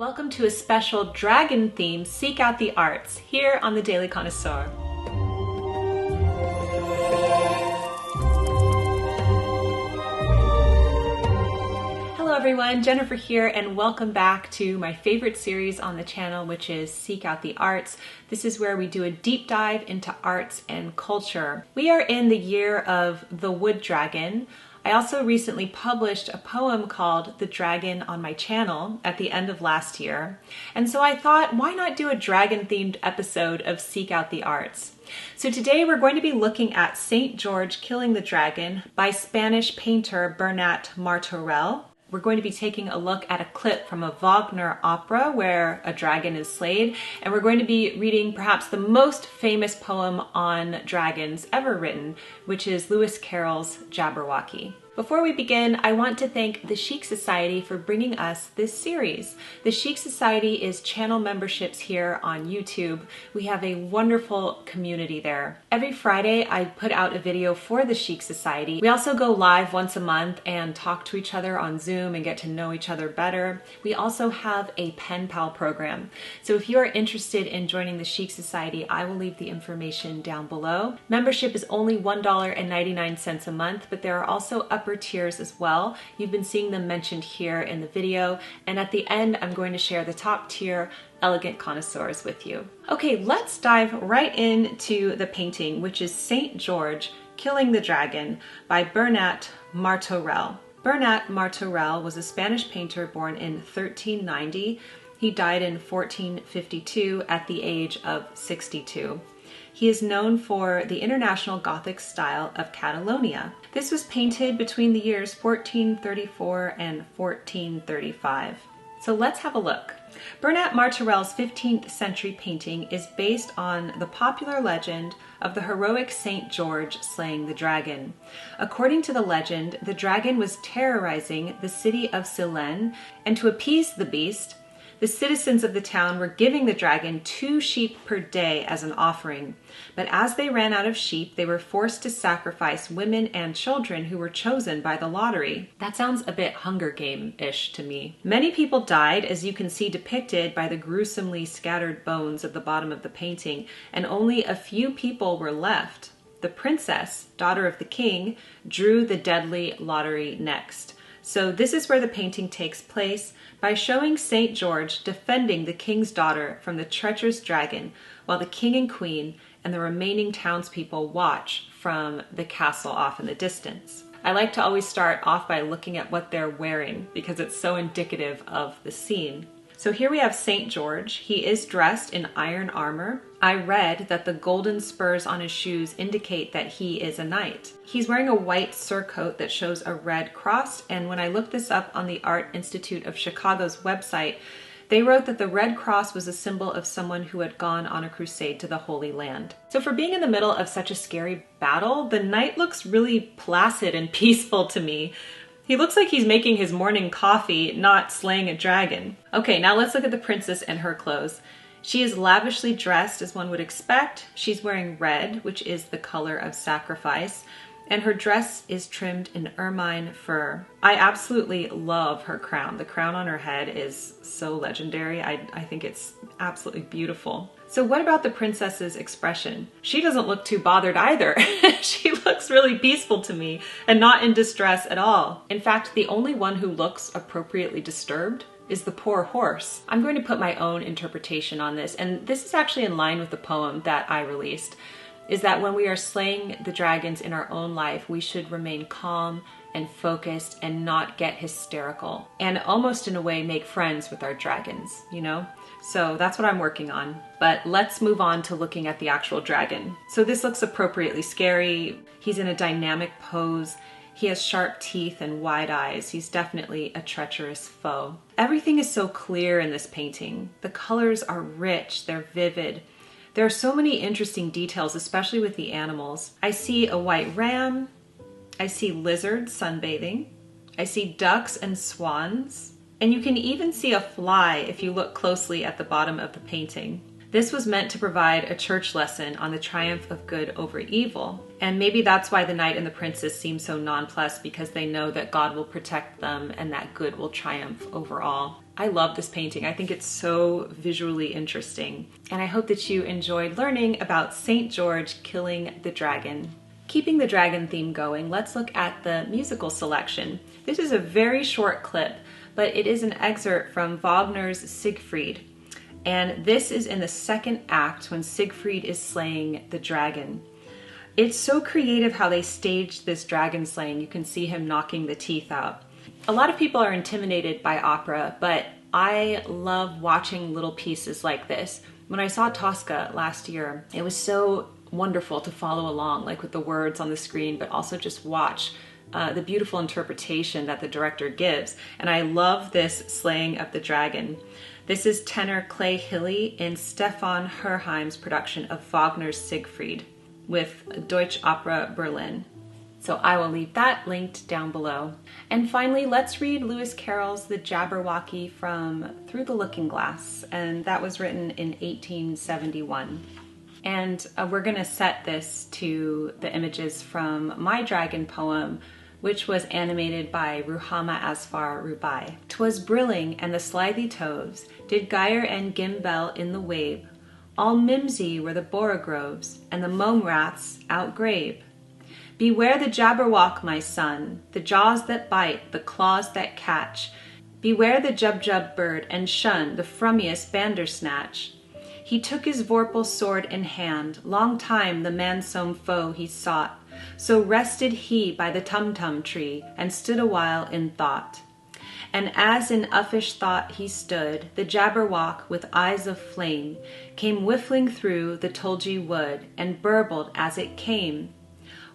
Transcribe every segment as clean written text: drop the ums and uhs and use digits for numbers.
Welcome to a special dragon-themed Seek Out the Arts here on the Daily Connoisseur. Hello everyone, Jennifer here, and welcome back to my favorite series on the channel, which is Seek Out the Arts. This is where we do a deep dive into arts and culture. We are in the year of the wood dragon. I also recently published a poem called The Dragon on my channel at the end of last year. And so I thought, why not do a dragon-themed episode of Seek Out the Arts? So today we're going to be looking at St. George Killing the Dragon by Spanish painter Bernat Martorell. We're going to be taking a look at a clip from a Wagner opera where a dragon is slayed, and we're going to be reading perhaps the most famous poem on dragons ever written, which is Lewis Carroll's Jabberwocky. Before we begin, I want to thank the Chic Society for bringing us this series. The Chic Society is channel memberships here on YouTube. We have a wonderful community there. Every Friday, I put out a video for the Chic Society. We also go live once a month and talk to each other on Zoom and get to know each other better. We also have a pen pal program. So if you are interested in joining the Chic Society, I will leave the information down below. Membership is only $1.99 a month, but there are also upper tiers as well. You've been seeing them mentioned here in the video, and at the end I'm going to share the top tier Elegant Connoisseurs with you. Okay, let's dive right into the painting, which is St. George Killing the Dragon by Bernat Martorell. Bernat Martorell was a Spanish painter born in 1390. He died in 1452 at the age of 62. He is known for the International Gothic style of Catalonia. This was painted between the years 1434 and 1435. So let's have a look. Bernat Martorell's 15th century painting is based on the popular legend of the heroic St. George slaying the dragon. According to the legend, the dragon was terrorizing the city of Silene, and to appease the beast, the citizens of the town were giving the dragon 2 sheep per day as an offering. But as they ran out of sheep, they were forced to sacrifice women and children who were chosen by the lottery. That sounds a bit Hunger Game-ish to me. Many people died, as you can see depicted by the gruesomely scattered bones at the bottom of the painting, and only a few people were left. The princess, daughter of the king, drew the deadly lottery next. So this is where the painting takes place, by showing St. George defending the king's daughter from the treacherous dragon, while the king and queen and the remaining townspeople watch from the castle off in the distance. I like to always start off by looking at what they're wearing because it's so indicative of the scene. So here we have St. George. He is dressed in iron armor. I read that the golden spurs on his shoes indicate that he is a knight. He's wearing a white surcoat that shows a red cross, and when I looked this up on the Art Institute of Chicago's website, they wrote that the red cross was a symbol of someone who had gone on a crusade to the Holy Land. So for being in the middle of such a scary battle, the knight looks really placid and peaceful to me. He looks like he's making his morning coffee, not slaying a dragon. Okay, now let's look at the princess and her clothes. She is lavishly dressed as one would expect. She's wearing red, which is the color of sacrifice, and her dress is trimmed in ermine fur. I absolutely love her crown. The crown on her head is so legendary. I think it's absolutely beautiful. So what about the princess's expression? She doesn't look too bothered either. She looks really peaceful to me and not in distress at all. In fact, the only one who looks appropriately disturbed is the poor horse. I'm going to put my own interpretation on this, and this is actually in line with the poem that I released, is that when we are slaying the dragons in our own life, we should remain calm and focused and not get hysterical, and almost in a way make friends with our dragons, you know? So that's what I'm working on. But let's move on to looking at the actual dragon. So this looks appropriately scary. He's in a dynamic pose. He has sharp teeth and wide eyes. He's definitely a treacherous foe. Everything is so clear in this painting. The colors are rich, they're vivid. There are so many interesting details, especially with the animals. I see a white ram. I see lizards sunbathing. I see ducks and swans. And you can even see a fly if you look closely at the bottom of the painting. This was meant to provide a church lesson on the triumph of good over evil. And maybe that's why the knight and the princess seem so nonplussed, because they know that God will protect them and that good will triumph over all. I love this painting. I think it's so visually interesting. And I hope that you enjoyed learning about St. George killing the dragon. Keeping the dragon theme going, let's look at the musical selection. This is a very short clip, but it is an excerpt from Wagner's Siegfried. And this is in the second act when Siegfried is slaying the dragon. It's so creative how they staged this dragon slaying. You can see him knocking the teeth out. A lot of people are intimidated by opera, but I love watching little pieces like this. When I saw Tosca last year, it was so wonderful to follow along, like with the words on the screen, but also just watch the beautiful interpretation that the director gives. And I love this slaying of the dragon. This is tenor Clay Hilly in Stefan Herheim's production of Wagner's Siegfried with Deutsche Opera Berlin. So I will leave that linked down below. And finally, let's read Lewis Carroll's The Jabberwocky from Through the Looking Glass, and that was written in 1871. And we're gonna set this to the images from my dragon poem, which was animated by Ruhama Asfar Rubai. 'Twas brilling, and the slithy toves did gyre and gimble in the wabe. All mimsy were the borogroves, and the mome-raths outgrabe. Beware the Jabberwock, my son, the jaws that bite, the claws that catch. Beware the Jubjub bird, and shun the frummiest bandersnatch. He took his vorpal sword in hand, long time the mansome foe he sought. So rested he by the tumtum tree, and stood awhile in thought. And as in uffish thought he stood, the Jabberwock with eyes of flame came whiffling through the tulgey wood, and burbled as it came.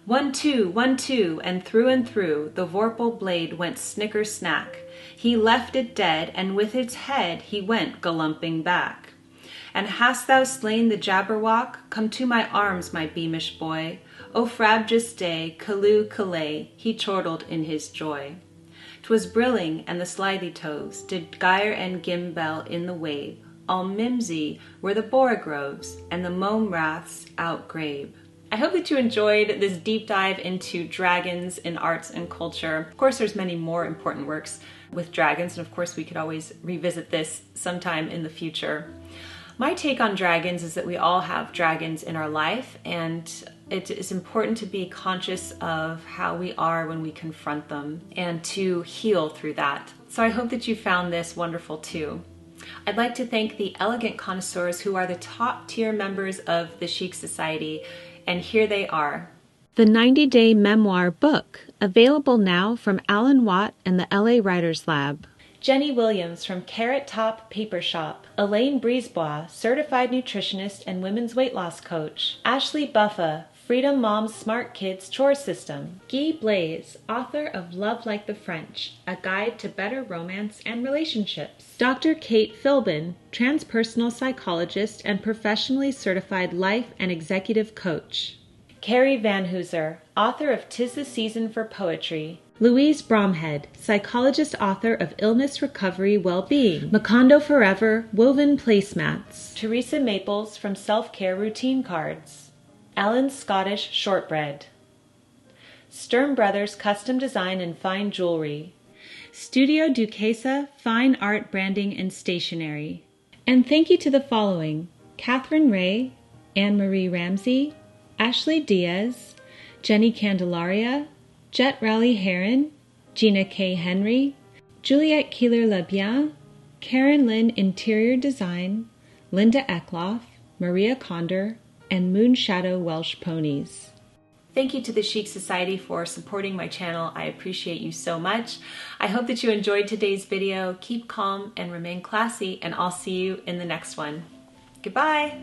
1, 2, 1, 2, and through the vorpal blade went snicker-snack. He left it dead, and with its head he went galumping back. And hast thou slain the Jabberwock? Come to my arms, my beamish boy. O frabjous day, callooh, callay, he chortled in his joy. 'Twas brilling, and the slithy toves did gyre and gimble in the wabe. All mimsy were the borogroves, and the mome-raths outgrabe. I hope that you enjoyed this deep dive into dragons in arts and culture. Of course, there's many more important works with dragons, and of course we could always revisit this sometime in the future. My take on dragons is that we all have dragons in our life, and it is important to be conscious of how we are when we confront them and to heal through that. So I hope that you found this wonderful too. I'd like to thank the Elegant Connoisseurs, who are the top tier members of the Chic Society, and here they are. The 90-Day Memoir book, available now from Alan Watt and the LA Writers Lab. Jenny Williams from Carrot Top Paper Shop. Elaine Brisebois, certified nutritionist and women's weight loss coach. Ashley Buffa, Freedom Mom's Smart Kids Chore System. Guy Blaze, author of Love Like the French, a guide to better romance and relationships. Dr. Kate Philbin, transpersonal psychologist and professionally certified life and executive coach. Carrie Van Hooser, author of 'Tis the Season for Poetry. Louise Bromhead, psychologist, author of Illness Recovery Well-Being, Macondo Forever, Woven Placemats. Teresa Maples from Self-Care Routine Cards. Alan Scottish Shortbread. Sturm Brothers Custom Design and Fine Jewelry. Studio Duquesa Fine Art Branding and Stationery. And thank you to the following: Catherine Ray, Anne-Marie Ramsey, Ashley Diaz, Jenny Candelaria, Jet Raleigh Heron, Gina K. Henry, Juliette Keeler-Lebien, Karen Lynn Interior Design, Linda Eckloff, Maria Condor, and Moonshadow Welsh Ponies. Thank you to the Chic Society for supporting my channel. I appreciate you so much. I hope that you enjoyed today's video. Keep calm and remain classy, and I'll see you in the next one. Goodbye.